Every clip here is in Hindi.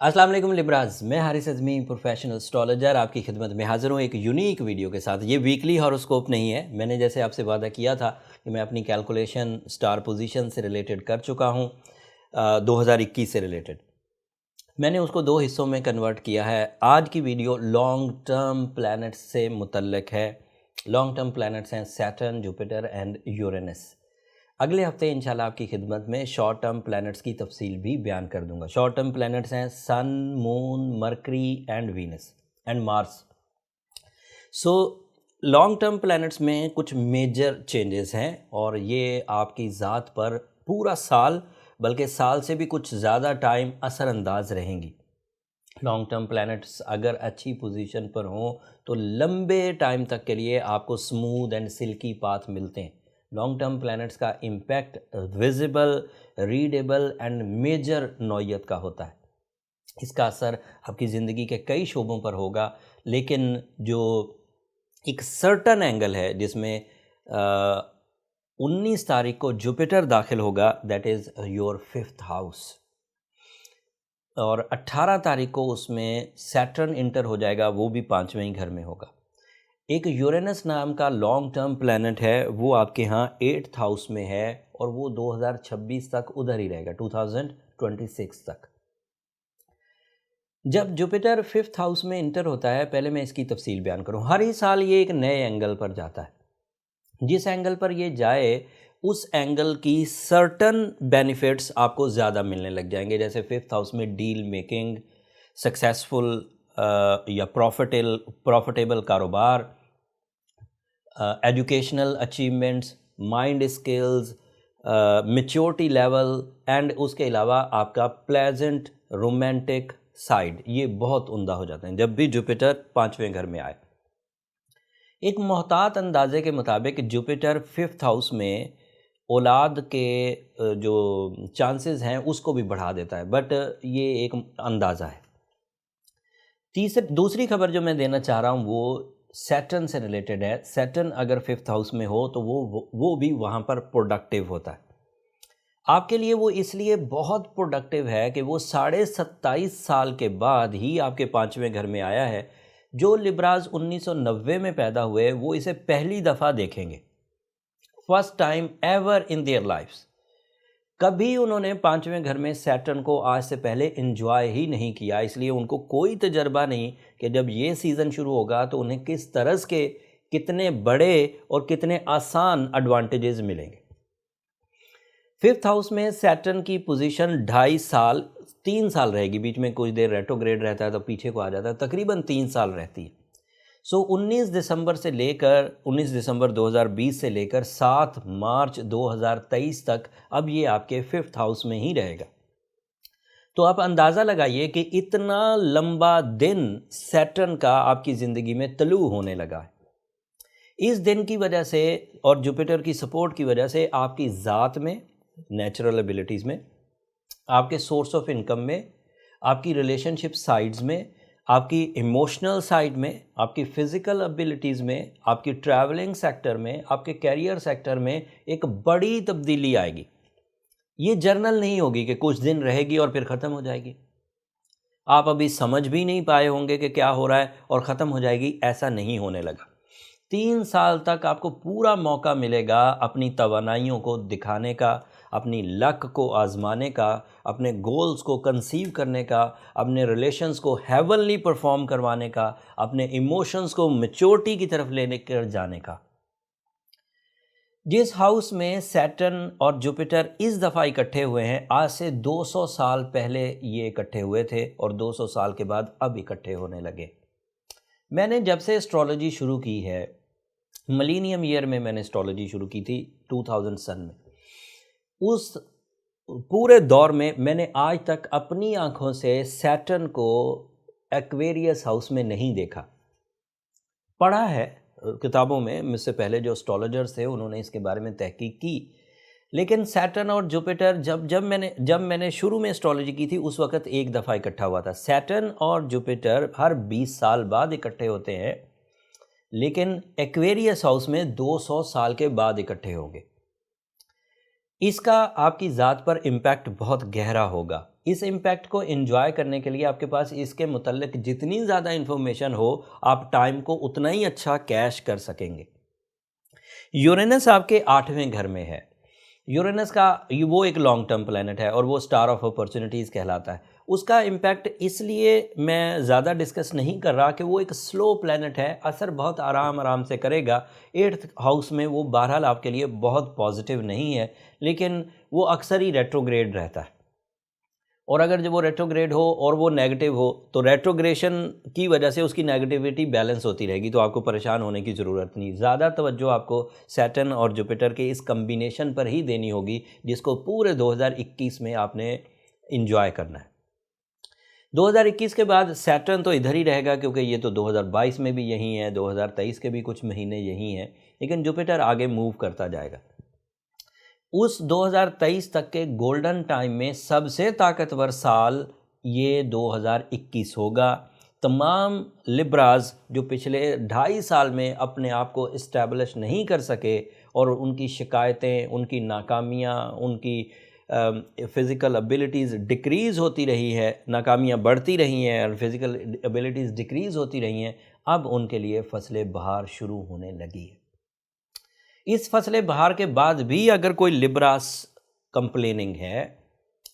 अस्सलाम वालेकुम लिब्राज, मैं हारिस अज़मी प्रोफेशनल एस्ट्रोलॉजर आपकी खिदमत में हाज़िर हूँ एक यूनिक वीडियो के साथ। ये वीकली हॉरोस्कोप नहीं है। मैंने जैसे आपसे वादा किया था कि मैं अपनी कैलकुलेशन स्टार पोजीशन से रिलेटेड कर चुका हूँ 2021 से रिलेटेड। मैंने उसको दो हिस्सों में कन्वर्ट किया है। आज की वीडियो लॉन्ग टर्म प्लैनेट्स से मुतल्लिक है। लॉन्ग टर्म प्लैनेट्स हैं सैटर्न, जुपिटर एंड यूरेनस। अगले हफ्ते इंशाल्लाह आपकी खिदमत में शॉर्ट टर्म प्लैनेट्स की तफसील भी बयान कर दूंगा। शॉर्ट टर्म प्लैनेट्स हैं sun, moon, Mercury and Venus and Mars. So long term planets में कुछ मेजर चेंजेस हैं और ये आपकी ज़ात पर पूरा साल, बल्कि साल से भी कुछ ज़्यादा टाइम असरअंदाज रहेंगी। लॉन्ग टर्म प्लैनेट्स अगर अच्छी पोजीशन पर हों तो लंबे टाइम तक के लिए आपको स्मूथ एंड सिल्की पाथ मिलते हैं। लॉन्ग टर्म प्लैनेट्स का impact visible, readable and major नौयत का होता है। इसका असर आपकी ज़िंदगी के कई शोबों पर होगा, लेकिन जो एक सर्टन एंगल है जिसमें 19 तारीख को जुपिटर दाखिल होगा, that is your fifth house, और 18 तारीख को उसमें सैटर्न इंटर हो जाएगा, वो भी 5वें ही घर में होगा। एक यूरेनस नाम का लॉन्ग टर्म प्लैनेट है, वो आपके यहाँ 8th हाउस में है और वो 2026 तक उधर ही रहेगा, 2026 तक। जब जुपिटर 5th हाउस में इंटर होता है, पहले मैं इसकी तफसील बयान करूँ। हर ही साल ये एक नए एंगल पर जाता है। जिस एंगल पर ये जाए उस एंगल की सर्टन बेनिफिट्स आपको ज़्यादा मिलने लग जाएंगे। जैसे 5th हाउस में डील मेकिंग, सक्सेसफुल या प्रॉफिटेबल कारोबार, educational achievements, mind skills, maturity level and उसके अलावा आपका प्लेजेंट रोमांटिक साइड, ये बहुत उम्दा हो जाते हैं जब भी जुपिटर 5वें घर में आए। एक मोहतात अंदाजे के मुताबिक जुपिटर 5th हाउस में औलाद के जो चांसेस हैं उसको भी बढ़ा देता है, बट ये एक अंदाज़ा है। दूसरी खबर जो मैं देना चाह रहा हूँ वो सैटर्न से रिलेटेड है। सैटर्न अगर 5th हाउस में हो तो वो भी वहाँ पर प्रोडक्टिव होता है। आपके लिए वो इसलिए बहुत प्रोडक्टिव है कि वो 27.5 साल के बाद ही आपके 5वें घर में आया है। जो लिब्राज 1990 में पैदा हुए वो इसे पहली दफ़ा देखेंगे, first time ever in their lifes. कभी उन्होंने 5वें घर में सैटर्न को आज से पहले एंजॉय ही नहीं किया, इसलिए उनको कोई तजर्बा नहीं कि जब ये सीज़न शुरू होगा तो उन्हें किस तरह के कितने बड़े और कितने आसान एडवांटेजेस मिलेंगे। 5th हाउस में सैटर्न की पोजीशन 2.5 साल 3 साल रहेगी, बीच में कुछ देर रेट्रोग्रेड रहता है तो पीछे को आ जाता है, तकरीबन 3 साल रहती है। 19 दिसंबर 2020 से लेकर 7 मार्च 2023 तक अब ये आपके 5th हाउस में ही रहेगा। तो आप अंदाज़ा लगाइए कि इतना लंबा दिन सैटर्न का आपकी ज़िंदगी में तलू होने लगा है। इस दिन की वजह से और जुपिटर की सपोर्ट की वजह से आपकी ज़ात में, नेचुरल एबिलिटीज़ में, आपके सोर्स ऑफ इनकम में, आपकी रिलेशनशिप साइड्स में, आपकी इमोशनल साइड में, आपकी फ़िज़िकल एबिलिटीज़ में, आपकी ट्रैवलिंग सेक्टर में, आपके कैरियर सेक्टर में एक बड़ी तब्दीली आएगी। ये जर्नल नहीं होगी कि कुछ दिन रहेगी और फिर ख़त्म हो जाएगी। आप अभी समझ भी नहीं पाए होंगे कि क्या हो रहा है और ख़त्म हो जाएगी, ऐसा नहीं होने लगा। 3 साल तक आपको पूरा मौका मिलेगा अपनी तवानाइयों को दिखाने का, अपनी लक को आजमाने का, अपने गोल्स को कंसीव करने का, अपने रिलेशंस को हेवनली परफॉर्म करवाने का, अपने इमोशंस को मैच्योरिटी की तरफ लेने कर जाने का। जिस हाउस में सैटर्न और जुपिटर इस दफ़ा इकट्ठे हुए हैं, आज से 200 साल पहले ये इकट्ठे हुए थे और 200 साल के बाद अब इकट्ठे होने लगे। मैंने जब से एस्ट्रोलॉजी शुरू की है, मिलेनियम ईयर में मैंने एस्ट्रोलॉजी शुरू की थी 2000 सन में, उस पूरे दौर में मैंने आज तक अपनी आंखों से सैटर्न को एक्वेरियस हाउस में नहीं देखा। पढ़ा है किताबों में, मुझसे पहले जो एस्ट्रोलॉजर्स थे उन्होंने इसके बारे में तहकीक की, लेकिन सैटर्न और जुपिटर जब मैंने शुरू में एस्ट्रोलॉजी की थी उस वक्त एक दफ़ा इकट्ठा हुआ था। सैटर्न और जुपिटर हर 20 साल बाद इकट्ठे होते हैं, लेकिन एक्वेरियस हाउस में 200 साल के बाद इकट्ठे होंगे। इसका आपकी ज़ात पर इम्पैक्ट बहुत गहरा होगा। इस इम्पैक्ट को एन्जॉय करने के लिए आपके पास इसके मुतल्लिक जितनी ज़्यादा इन्फॉर्मेशन हो, आप टाइम को उतना ही अच्छा कैश कर सकेंगे। यूरेनस आपके 8वें घर में है। यूरेनस का वो एक लॉन्ग टर्म प्लैनेट है और वो स्टार ऑफ अपॉर्चुनिटीज़ कहलाता है। उसका इम्पैक्ट इसलिए मैं ज़्यादा डिस्कस नहीं कर रहा कि वो एक स्लो प्लैनेट है, असर बहुत आराम आराम से करेगा। 8th हाउस में वो बहरहाल आपके लिए बहुत पॉजिटिव नहीं है, लेकिन वो अक्सर ही रेट्रोग्रेड रहता है। और अगर जब वो रेट्रोग्रेड हो और वो नेगेटिव हो, तो रेट्रोग्रेशन की वजह से उसकी नेगेटिविटी बैलेंस होती रहेगी, तो आपको परेशान होने की ज़रूरत नहीं। ज़्यादा तवज्जो आपको सैटर्न और जुपिटर के इस कम्बिनेशन पर ही देनी होगी, जिसको पूरे 2021 में आपने इंजॉय करना है। 2021 के बाद सैटर्न तो इधर ही रहेगा, क्योंकि ये तो 2022 में भी यहीं है, 2023 के भी कुछ महीने यहीं हैं, लेकिन जुपिटर आगे मूव करता जाएगा। उस 2023 तक के गोल्डन टाइम में सबसे ताकतवर साल ये 2021 होगा। तमाम लिब्राज जो पिछले 2.5 साल में अपने आप को इस्टेब्लिश नहीं कर सके और उनकी शिकायतें, उनकी नाकामियाँ, उनकी फ़िज़िकल एबिलिटीज़ डिक्रीज़ होती रही है, नाकामियाँ बढ़ती रही हैं और फिज़िकल एबिलिटीज़ डिक्रीज़ होती रही हैं, अब उनके लिए फसले बहार शुरू होने लगी है। इस फसले बहार के बाद भी अगर कोई लिब्रास कंप्लेनिंग है,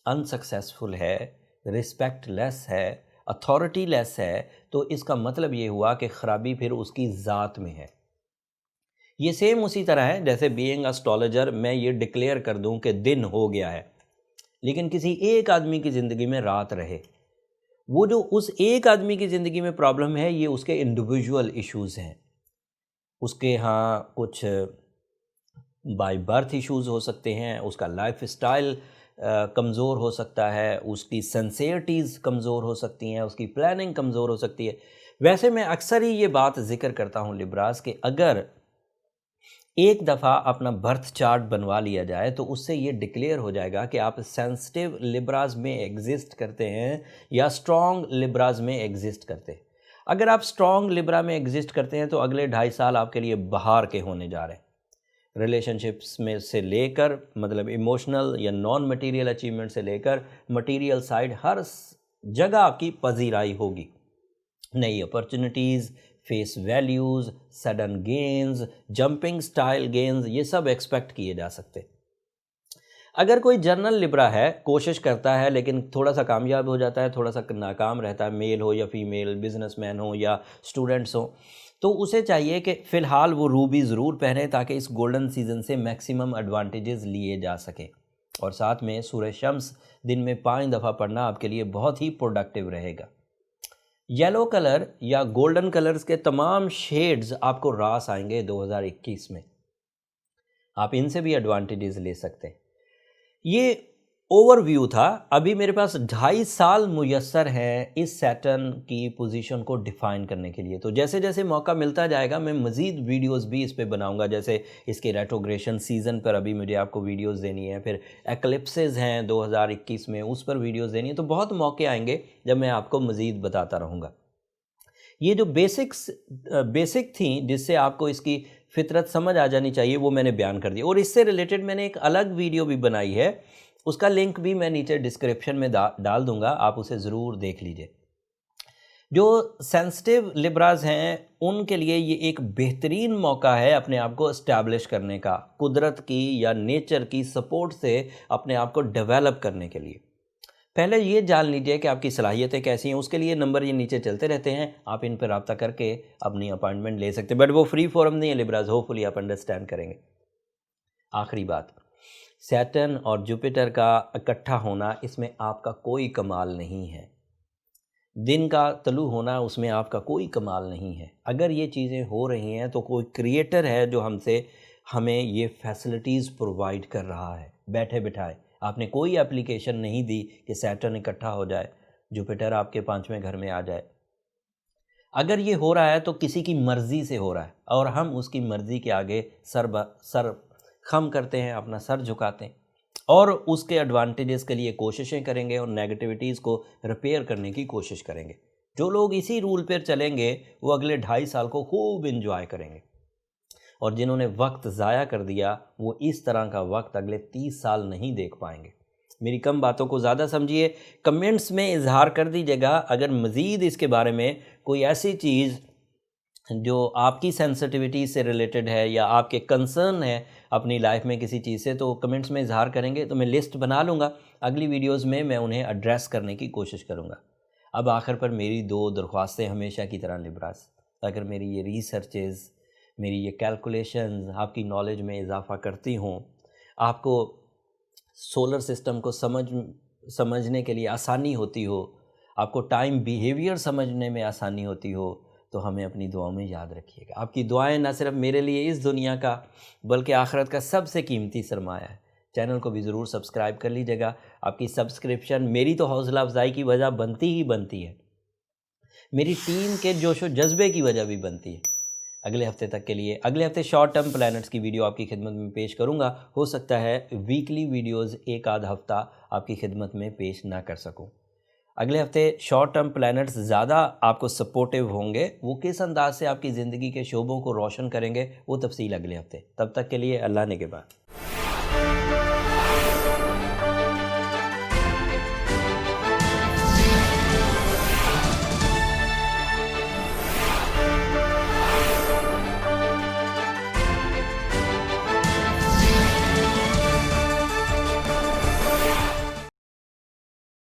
अनसक्सेसफुल है, रिस्पेक्टलेस है, अथॉरिटी लेस है, तो इसका मतलब ये हुआ कि ख़राबी फिर उसकी ज़ात में है। ये सेम उसी तरह है जैसे बीइंग एस्ट्रोलॉजर मैं ये डिक्लेयर कर दूं कि दिन हो गया है, लेकिन किसी एक आदमी की ज़िंदगी में रात रहे। वो जो उस एक आदमी की ज़िंदगी में प्रॉब्लम है, ये उसके इंडिविजुअल इश्यूज़ हैं। उसके यहाँ कुछ बाय बर्थ इश्यूज़ हो सकते हैं, उसका लाइफ स्टाइल कमज़ोर हो सकता है, उसकी सिंसियरिटीज़ कमज़ोर हो सकती हैं, उसकी प्लानिंग कमज़ोर हो सकती है। वैसे मैं अक्सर ही ये बात ज़िक्र करता हूँ लिब्रास कि अगर एक दफ़ा अपना बर्थ चार्ट बनवा लिया जाए तो उससे ये डिक्लेयर हो जाएगा कि आप सेंसिटिव लिब्रास में एग्जिस्ट करते हैं या स्ट्रॉन्ग लिब्रास में एग्जिस्ट करते हैं। अगर आप स्ट्रॉन्ग लिब्रा में एग्जिस्ट करते हैं तो अगले 2.5 साल आपके लिए बहार के होने जा रहे हैं। रिलेशनशिप्स में से लेकर, मतलब इमोशनल या नॉन मटेरियल अचीवमेंट से लेकर मटेरियल साइड, हर जगह आपकी पजीराई होगी। नई opportunities, face values, sudden gains, jumping style gains, ये सब एक्सपेक्ट किए जा सकते। अगर कोई जर्नल लिब्रा है, कोशिश करता है लेकिन थोड़ा सा कामयाब हो जाता है, थोड़ा सा नाकाम रहता है, मेल हो या फीमेल, बिजनेसमैन हो या स्टूडेंट्स हो, तो उसे चाहिए कि फ़िलहाल वो रूबी ज़रूर पहने ताकि इस गोल्डन सीज़न से मैक्सिमम एडवांटेजेस लिए जा सकें। और साथ में सूरह शम्स दिन में 5 दफ़ा पढ़ना आपके लिए बहुत ही प्रोडक्टिव रहेगा। येलो कलर या गोल्डन कलर्स के तमाम शेड्स आपको रास आएंगे 2021 में, आप इनसे भी एडवांटेजेस ले सकते हैं। ये ओवरव्यू था। अभी मेरे पास 2.5 साल मुयस्सर हैं इस सैटर्न की पोजीशन को डिफ़ाइन करने के लिए। तो जैसे जैसे मौका मिलता जाएगा मैं मज़ीद वीडियोस भी इस पे बनाऊंगा। जैसे इसके रेट्रोग्रेशन सीज़न पर अभी मुझे आपको वीडियोस देनी है, फिर एक्लिप्सेस हैं 2021 में, उस पर वीडियोस देनी है। तो बहुत मौके आएंगे जब मैं आपको मज़ीद बताता रहूँगा। ये जो बेसिक थी जिससे आपको इसकी फितरत समझ आ जानी चाहिए, वो मैंने बयान कर दिया। और इससे रिलेटेड मैंने एक अलग वीडियो भी बनाई है, उसका लिंक भी मैं नीचे डिस्क्रिप्शन में डाल दूंगा, आप उसे ज़रूर देख लीजिए। जो सेंसिटिव लिब्राज हैं उनके लिए ये एक बेहतरीन मौका है अपने आप को इस्टेब्लिश करने का, कुदरत की या नेचर की सपोर्ट से अपने आप को डेवलप करने के लिए। पहले ये जान लीजिए कि आपकी सलाहियतें कैसी हैं। उसके लिए नंबर ये नीचे चलते रहते हैं, आप इन पर रब्ता करके अपनी अपॉइंटमेंट ले सकते हैं। बट वो फ्री फॉरम नहीं है लिब्राज, होपफुली आप अंडरस्टैंड करेंगे। आखिरी बात, सैटर्न और जुपिटर का इकट्ठा होना, इसमें आपका कोई कमाल नहीं है। दिन का तलू होना, उसमें आपका कोई कमाल नहीं है। अगर ये चीज़ें हो रही हैं तो कोई क्रिएटर है जो हमें ये फैसिलिटीज़ प्रोवाइड कर रहा है बैठे बिठाए। आपने कोई एप्लीकेशन नहीं दी कि सैटर्न इकट्ठा हो जाए, जुपिटर आपके 5वें घर में आ जाए। अगर ये हो रहा है तो किसी की मर्ज़ी से हो रहा है और हम उसकी मर्ज़ी के आगे सर खम करते हैं, अपना सर झुकाते हैं और उसके एडवांटेजेस के लिए कोशिशें करेंगे और नेगेटिविटीज़ को रिपेयर करने की कोशिश करेंगे। जो लोग इसी रूल पर चलेंगे वो अगले 2.5 साल को खूब इंजॉय करेंगे। और जिन्होंने वक्त ज़ाया कर दिया वो इस तरह का वक्त अगले 30 साल नहीं देख पाएंगे। मेरी कम बातों को ज़्यादा समझिए, कमेंट्स में इजहार कर दीजिएगा अगर मज़ीद इसके बारे में कोई ऐसी चीज़ जो आपकी सेंसिटिविटी से रिलेटेड है या आपके कंसर्न है अपनी लाइफ में किसी चीज़ से, तो कमेंट्स में इजहार करेंगे तो मैं लिस्ट बना लूँगा, अगली वीडियोस में मैं उन्हें एड्रेस करने की कोशिश करूँगा। अब आखिर पर मेरी 2 दरख्वास्तें हमेशा की तरह लिब्रास, अगर मेरी ये रिसर्चेज़, मेरी ये कैलकुलेशंस आपकी नॉलेज में इजाफ़ा करती हों, आपको सोलर सिस्टम को समझने के लिए आसानी होती हो, आपको टाइम बिहेवियर समझने में आसानी होती हो, तो हमें अपनी दुआओं में याद रखिएगा। आपकी दुआएं न सिर्फ मेरे लिए इस दुनिया का बल्कि आखिरत का सबसे कीमती सरमाया है। चैनल को भी ज़रूर सब्सक्राइब कर लीजिएगा। आपकी सब्सक्रिप्शन मेरी तो हौसला अफजाई की वजह बनती ही बनती है, मेरी टीम के जोशो जज्बे की वजह भी बनती है। अगले हफ्ते तक के लिए, अगले हफ्ते शॉर्ट टर्म प्लैनेट्स की वीडियो आपकी खिदमत में पेश करूंगा। हो सकता है वीकली वीडियोस एक आध हफ्ता आपकी खिदमत में पेश ना कर सकूं। अगले हफ्ते शॉर्ट टर्म प्लैनेट्स ज़्यादा आपको सपोर्टिव होंगे, वो किस अंदाज से आपकी ज़िंदगी के शोबों को रोशन करेंगे वो तफसील अगले हफ्ते। तब तक के लिए अल्लाह ने के बाद।